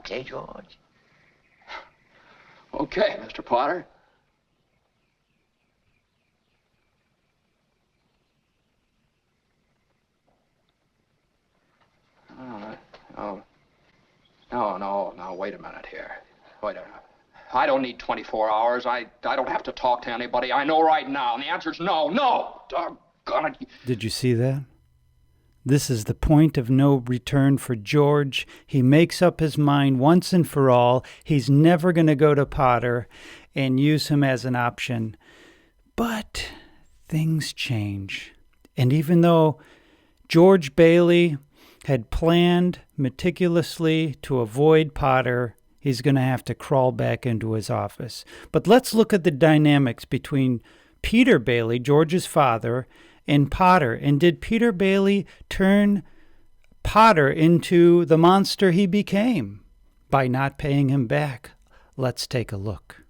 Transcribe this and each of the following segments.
What, eh, George? Okay, Mr. Potter. No, wait a minute here. Wait a minute. I don't need 24 hours. I don't have to talk to anybody. I know right now, and the answer's no. Doggone it. Did you see that? This is the point of no return for George. He makes up his mind once and for all. He's never going to go to Potter and use him as an option. But things change. And even though George Bailey had planned meticulously to avoid Potter, he's going to have to crawl back into his office. But let's look at the dynamics between Peter Bailey, George's father, and Potter. And did Peter Bailey turn Potter into the monster he became by not paying him back? Let's take a look.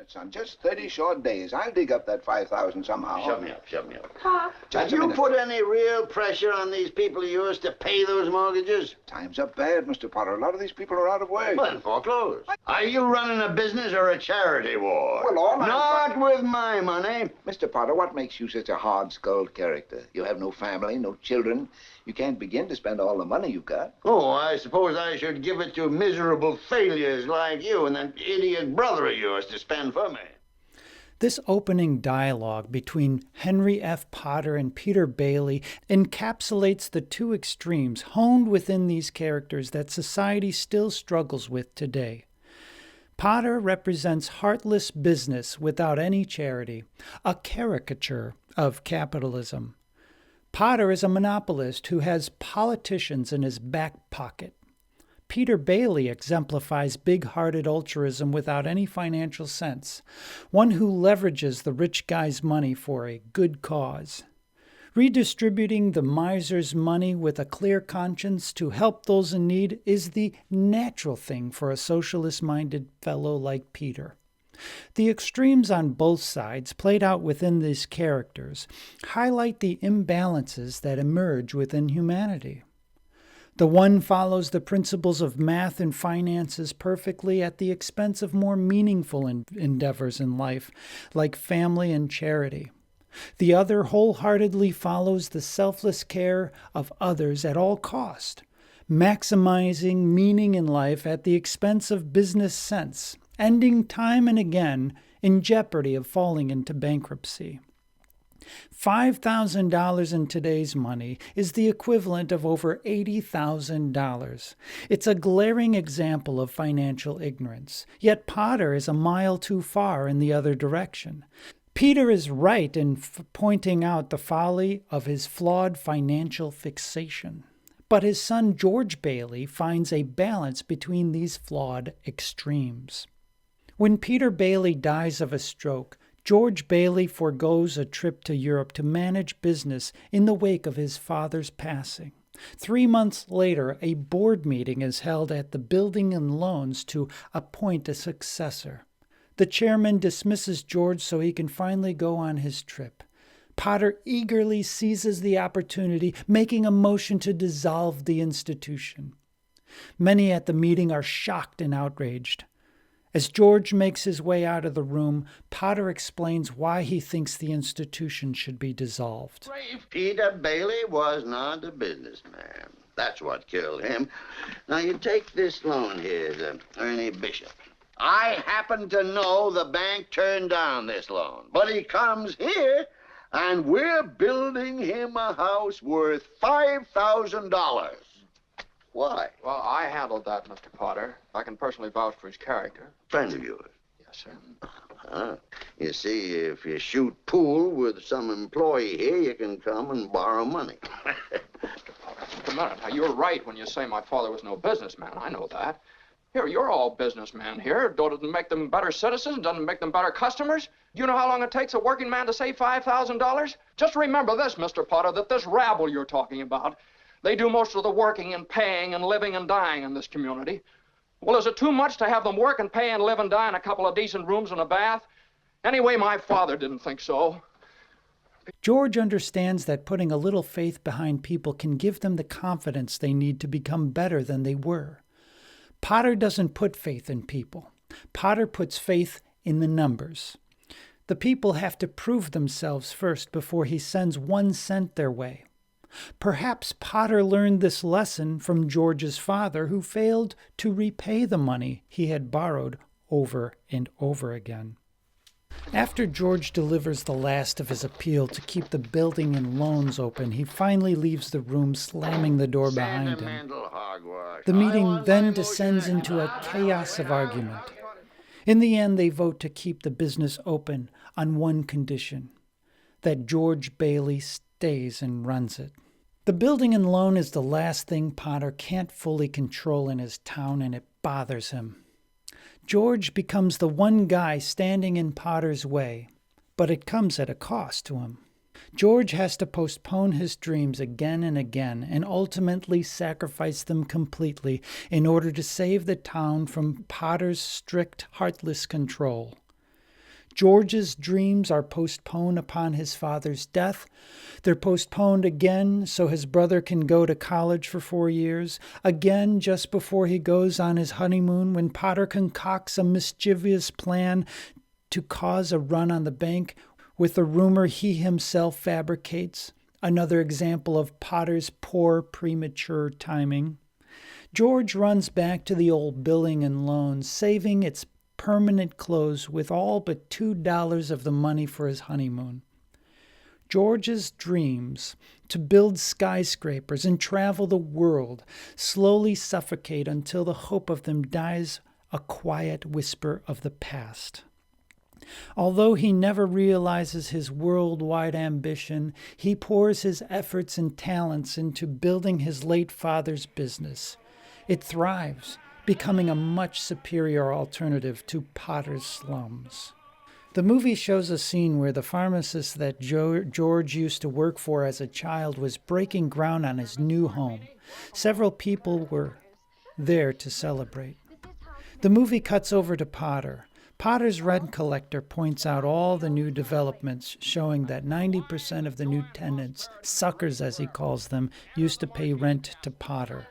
Son, just 30 short days. I'll dig up that 5,000 somehow. Shut me up. Pa, Just Have a you minute. put any real pressure on these people of yours to pay those mortgages? Time's up bad, Mr. Potter. A lot of these people are out of work. Well, foreclosed. Are you running a business or a charity war? Well, all I'm Not with my money. Mr. Potter, what makes you such a hard-skulled character? You have no family, no children. You can't begin to spend all the money you've got. Oh, I suppose I should give it to miserable failures like you and that idiot brother of yours to spend for me. This opening dialogue between Henry F. Potter and Peter Bailey encapsulates the two extremes honed within these characters that society still struggles with today. Potter represents heartless business without any charity, a caricature of capitalism. Potter is a monopolist who has politicians in his back pocket. Peter Bailey exemplifies big-hearted altruism without any financial sense, one who leverages the rich guy's money for a good cause. Redistributing the miser's money with a clear conscience to help those in need is the natural thing for a socialist-minded fellow like Peter. The extremes on both sides, played out within these characters, highlight the imbalances that emerge within humanity. The one follows the principles of math and finances perfectly at the expense of more meaningful endeavors in life, like family and charity. The other wholeheartedly follows the selfless care of others at all cost, maximizing meaning in life at the expense of business sense, ending time and again in jeopardy of falling into bankruptcy. $5,000 in today's money is the equivalent of over $80,000. It's a glaring example of financial ignorance, yet Potter is a mile too far in the other direction. Peter is right in pointing out the folly of his flawed financial fixation, but his son George Bailey finds a balance between these flawed extremes. When Peter Bailey dies of a stroke, George Bailey forgoes a trip to Europe to manage business in the wake of his father's passing. 3 months later, a board meeting is held at the Building and Loans to appoint a successor. The chairman dismisses George so he can finally go on his trip. Potter eagerly seizes the opportunity, making a motion to dissolve the institution. Many at the meeting are shocked and outraged. As George makes his way out of the room, Potter explains why he thinks the institution should be dissolved. Peter Bailey was not a businessman. That's what killed him. Now, you take this loan here to Ernie Bishop. I happen to know the bank turned down this loan, but he comes here, and we're building him a house worth $5,000. Why? Well, I handled that, Mr. Potter. I can personally vouch for his character. Friend of yours. Yes, sir. You see, if you shoot pool with some employee here, you can come and borrow money. Just a minute. Now, you're right when you say my father was no businessman. I know that. Here, you're all businessmen here. Doesn't it make them better citizens? Doesn't it make them better customers? Do you know how long it takes a working man to save $5,000? Just remember this, Mr. Potter, that this rabble you're talking about, they do most of the working and paying and living and dying in this community. Well, is it too much to have them work and pay and live and die in a couple of decent rooms and a bath? Anyway, my father didn't think so. George understands that putting a little faith behind people can give them the confidence they need to become better than they were. Potter doesn't put faith in people. Potter puts faith in the numbers. The people have to prove themselves first before he sends 1 cent their way. Perhaps Potter learned this lesson from George's father, who failed to repay the money he had borrowed over and over again. After George delivers the last of his appeal to keep the building and loans open, he finally leaves the room, slamming the door behind him. The meeting then descends into a chaos of argument. In the end, they vote to keep the business open on one condition: that George Bailey stays and runs it. The building and loan is the last thing Potter can't fully control in his town, and it bothers him. George becomes the one guy standing in Potter's way, but it comes at a cost to him. George has to postpone his dreams again and again, and ultimately sacrifice them completely in order to save the town from Potter's strict, heartless control. George's dreams are postponed upon his father's death. They're postponed again so his brother can go to college for 4 years. Again, just before he goes on his honeymoon, when Potter concocts a mischievous plan to cause a run on the bank with a rumor he himself fabricates. Another example of Potter's poor, premature timing. George runs back to the old billing and loans, saving its permanent close with all but $2 of the money for his honeymoon. George's dreams to build skyscrapers and travel the world slowly suffocate until the hope of them dies a quiet whisper of the past. Although he never realizes his worldwide ambition, he pours his efforts and talents into building his late father's business. It thrives, becoming a much superior alternative to Potter's slums. The movie shows a scene where the pharmacist that George used to work for as a child was breaking ground on his new home. Several people were there to celebrate. The movie cuts over to Potter. Potter's rent collector points out all the new developments, showing that 90% of the new tenants, suckers as he calls them, used to pay rent to Potter.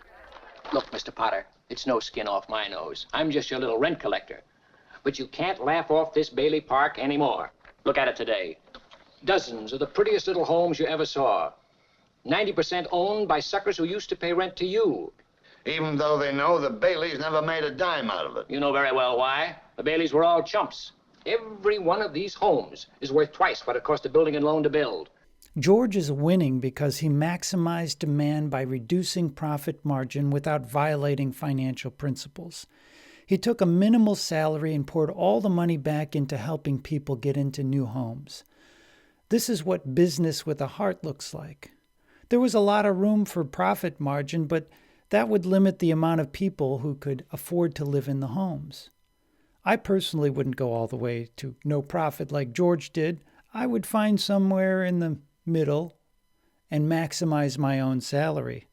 Look, Mr. Potter, it's no skin off my nose. I'm just your little rent collector. But you can't laugh off this Bailey Park anymore. Look at it today. Dozens of the prettiest little homes you ever saw. 90% owned by suckers who used to pay rent to you. Even though they know the Baileys never made a dime out of it. You know very well why. The Baileys were all chumps. Every one of these homes is worth twice what it cost a building and loan to build. George is winning because he maximized demand by reducing profit margin without violating financial principles. He took a minimal salary and poured all the money back into helping people get into new homes. This is what business with a heart looks like. There was a lot of room for profit margin, but that would limit the amount of people who could afford to live in the homes. I personally wouldn't go all the way to no profit like George did. I would find somewhere in the middle and maximize my own salary.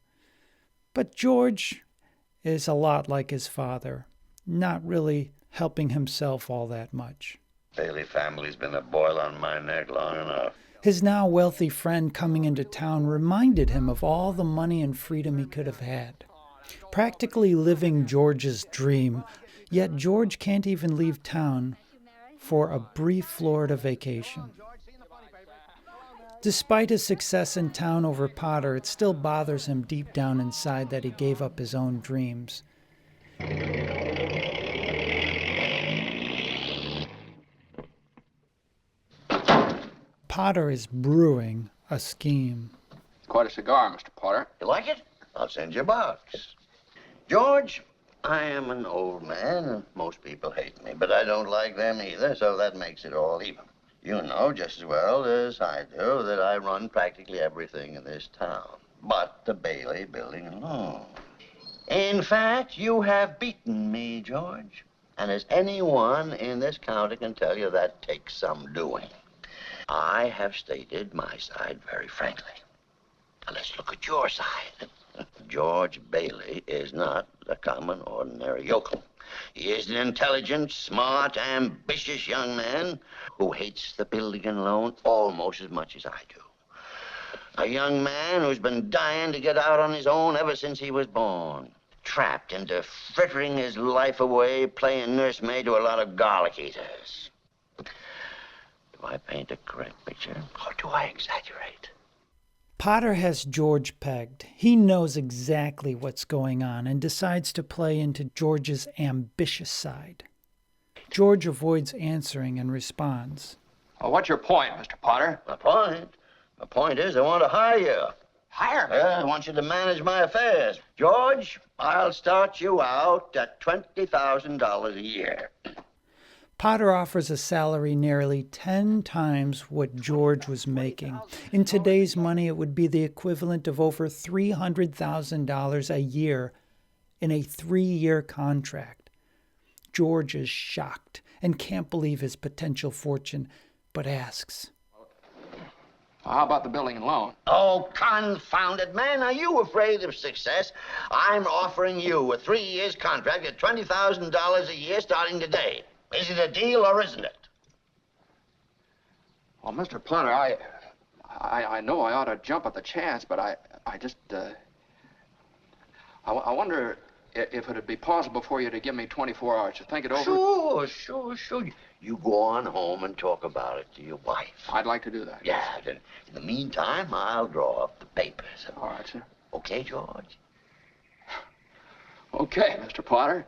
But George is a lot like his father, not really helping himself all that much. Bailey family's been a boil on my neck long enough. His now wealthy friend coming into town reminded him of all the money and freedom he could have had. Practically living George's dream, yet George can't even leave town for a brief Florida vacation. Despite his success in town over Potter, it still bothers him deep down inside that he gave up his own dreams. Potter is brewing a scheme. Quite a cigar, Mr. Potter. You like it? I'll send you a box. George, I am an old man, and most people hate me, but I don't like them either, so that makes it all even. You know just as well as I do that I run practically everything in this town, but the Bailey building alone. In fact, you have beaten me, George, and as anyone in this county can tell you, that takes some doing. I have stated my side very frankly. Now let's look at your side. George Bailey is not a common, ordinary yokel. He is an intelligent, smart, ambitious young man who hates the building and loan almost as much as I do. A young man who's been dying to get out on his own ever since he was born. trapped into frittering his life away playing nursemaid to a lot of garlic eaters. Do I paint a correct picture, or do I exaggerate? Potter has George pegged. He knows exactly what's going on and decides to play into George's ambitious side. George avoids answering and responds. Well, what's your point, Mr. Potter? My point is I want to hire you. Hire me? I want you to manage my affairs. George, I'll start you out at $20,000 a year. Potter offers a salary nearly 10 times what George was making. In today's money, it would be the equivalent of over $300,000 a year in a 3-year contract. George is shocked and can't believe his potential fortune, but asks, How about the building and loan? Oh, confound it, man. Are you afraid of success? I'm offering you a 3 years contract at $20,000 a year starting today. Is it a deal or isn't it? Well, Mr. Potter, I know I ought to jump at the chance, but I wonder if it'd be possible for you to give me 24 hours to think it over. Sure. You go on home and talk about it to your wife. I'd like to do that. Yeah, then in the meantime, I'll draw up the papers. All right, sir. Okay, George? Okay, Mr. Potter.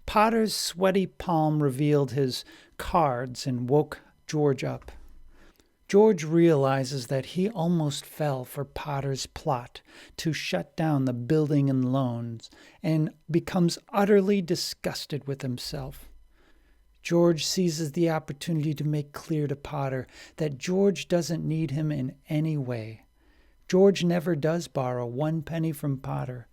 Potter's sweaty palm revealed his cards and woke George up. George realizes that he almost fell for Potter's plot to shut down the building and loans and becomes utterly disgusted with himself. George seizes the opportunity to make clear to Potter that George doesn't need him in any way. George never does borrow 1 penny from Potter.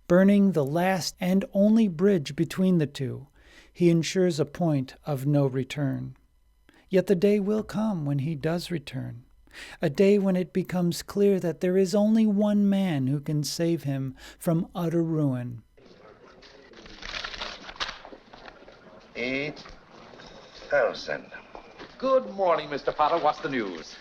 Burning the last and only bridge between the two, he ensures a point of no return. Yet the day will come when he does return, a day when it becomes clear that there is only one man who can save him from utter ruin. 8,000. Good morning, Mr. Potter. What's the news?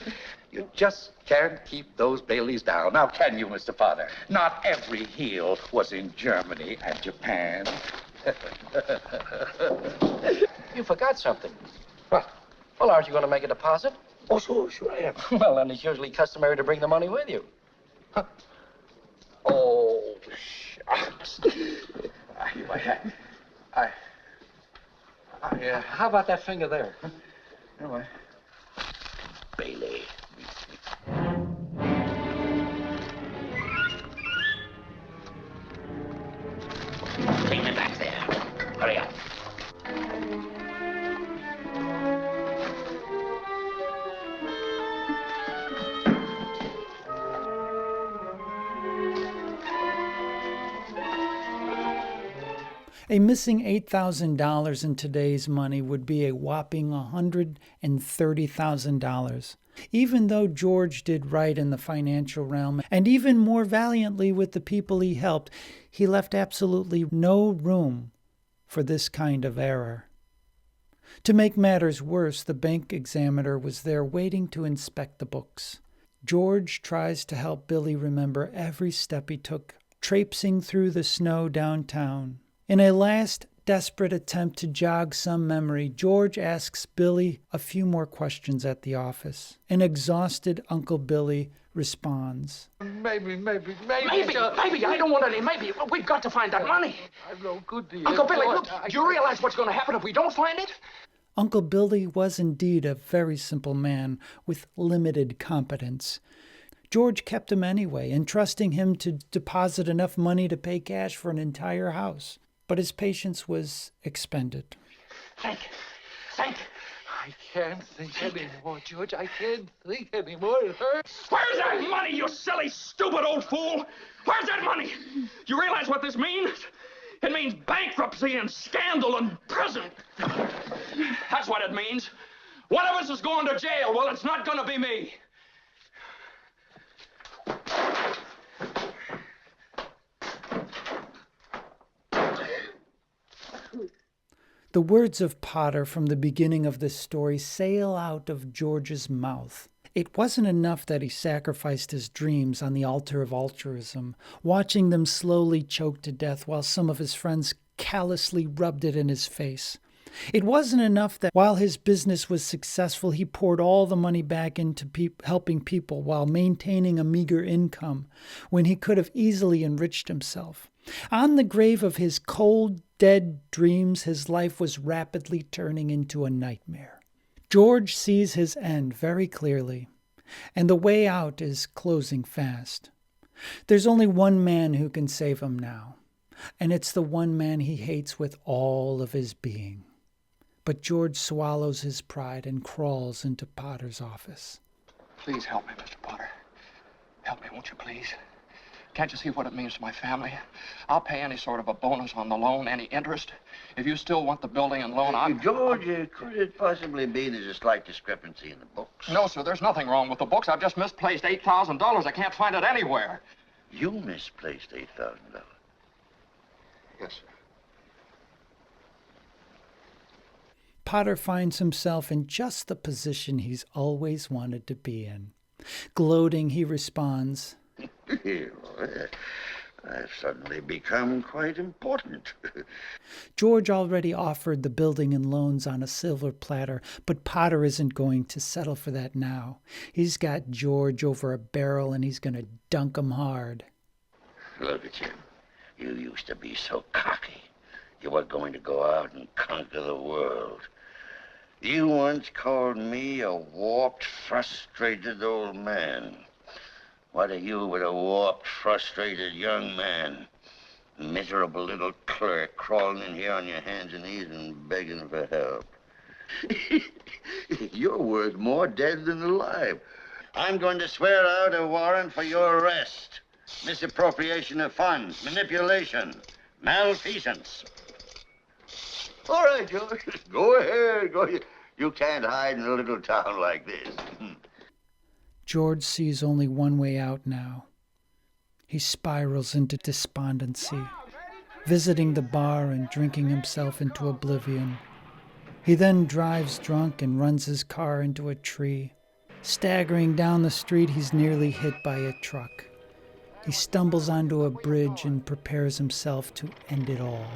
You just can't keep those Baileys down. Now, can you, Mr. Potter? Not every heel was in Germany and Japan. You forgot something. What? Well, aren't you going to make a deposit? Oh, sure I am. Well, then it's usually customary to bring the money with you. Huh. Oh, shucks. How about that finger there? Anyway. Bailey. Take me back there. Hurry up. A missing $8,000 in today's money would be a whopping $130,000. Even though George did right in the financial realm, and even more valiantly with the people he helped, he left absolutely no room for this kind of error. To make matters worse, the bank examiner was there waiting to inspect the books. George tries to help Billy remember every step he took, traipsing through the snow downtown. In a last desperate attempt to jog some memory, George asks Billy a few more questions at the office. An exhausted Uncle Billy responds. Maybe. I don't want any maybe. We've got to find that money. I'm no good to you. Uncle Billy, look, do you realize what's going to happen if we don't find it? Uncle Billy was indeed a very simple man with limited competence. George kept him anyway, entrusting him to deposit enough money to pay cash for an entire house. But his patience was expended. Think. I can't think anymore, George. I can't think anymore. It hurts. Where's that money, you silly, stupid old fool? Where's that money? You realize what this means? It means bankruptcy and scandal and prison. That's what it means. One of us is going to jail. Well, it's not going to be me. The words of Potter from the beginning of this story sail out of George's mouth. It wasn't enough that he sacrificed his dreams on the altar of altruism, watching them slowly choke to death while some of his friends callously rubbed it in his face. It wasn't enough that while his business was successful, he poured all the money back into helping people while maintaining a meager income, when he could have easily enriched himself. On the grave of his cold, dead dreams, his life was rapidly turning into a nightmare. George sees his end very clearly, and the way out is closing fast. There's only one man who can save him now, and it's the one man he hates with all of his being. But George swallows his pride and crawls into Potter's office. Please help me, Mr. Potter. Help me, won't you, please? Can't you see what it means to my family? I'll pay any sort of a bonus on the loan, any interest. If you still want the building and loan, George, could it possibly be there's a slight discrepancy in the books? No, sir, there's nothing wrong with the books. I've just misplaced $8,000. I can't find it anywhere. You misplaced $8,000. Yes, sir. Potter finds himself in just the position he's always wanted to be in. Gloating, he responds, I've suddenly become quite important. George already offered the building and loans on a silver platter, but Potter isn't going to settle for that now. He's got George over a barrel, and he's going to dunk him hard. Look at you. You used to be so cocky. You were going to go out and conquer the world. You once called me a warped, frustrated old man. What are you with a warped, frustrated young man? Miserable little clerk crawling in here on your hands and knees and begging for help. You're worth more dead than alive. I'm going to swear out a warrant for your arrest. Misappropriation of funds, manipulation, malfeasance. All right, George. Go ahead. Go ahead. You can't hide in a little town like this. George sees only one way out now. He spirals into despondency, visiting the bar and drinking himself into oblivion. He then drives drunk and runs his car into a tree. Staggering down the street, he's nearly hit by a truck. He stumbles onto a bridge and prepares himself to end it all.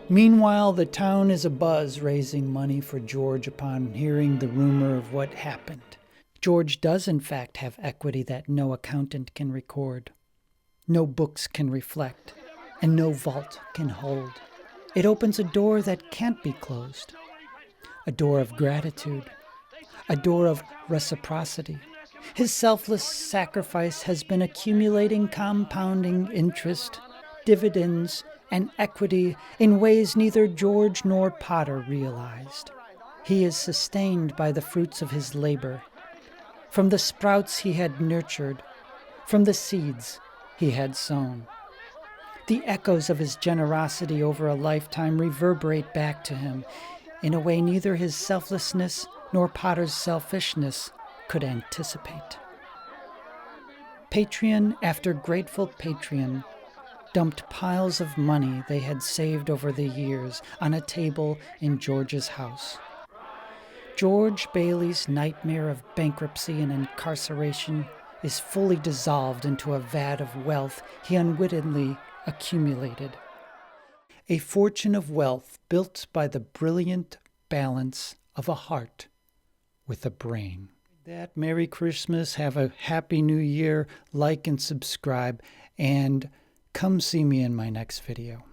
Meanwhile, the town is abuzz, raising money for George upon hearing the rumor of what happened. George does, in fact, have equity that no accountant can record, no books can reflect, and no vault can hold. It opens a door that can't be closed, a door of gratitude, a door of reciprocity. His selfless sacrifice has been accumulating compounding interest, dividends, and equity in ways neither George nor Potter realized. He is sustained by the fruits of his labor, from the sprouts he had nurtured, from the seeds he had sown. The echoes of his generosity over a lifetime reverberate back to him in a way neither his selflessness nor Potter's selfishness could anticipate. Patron after grateful patron dumped piles of money they had saved over the years on a table in George's house. George Bailey's nightmare of bankruptcy and incarceration is fully dissolved into a vat of wealth he unwittingly accumulated. A fortune of wealth built by the brilliant balance of a heart with a brain. That Merry Christmas, have a Happy New Year, like and subscribe, and come see me in my next video.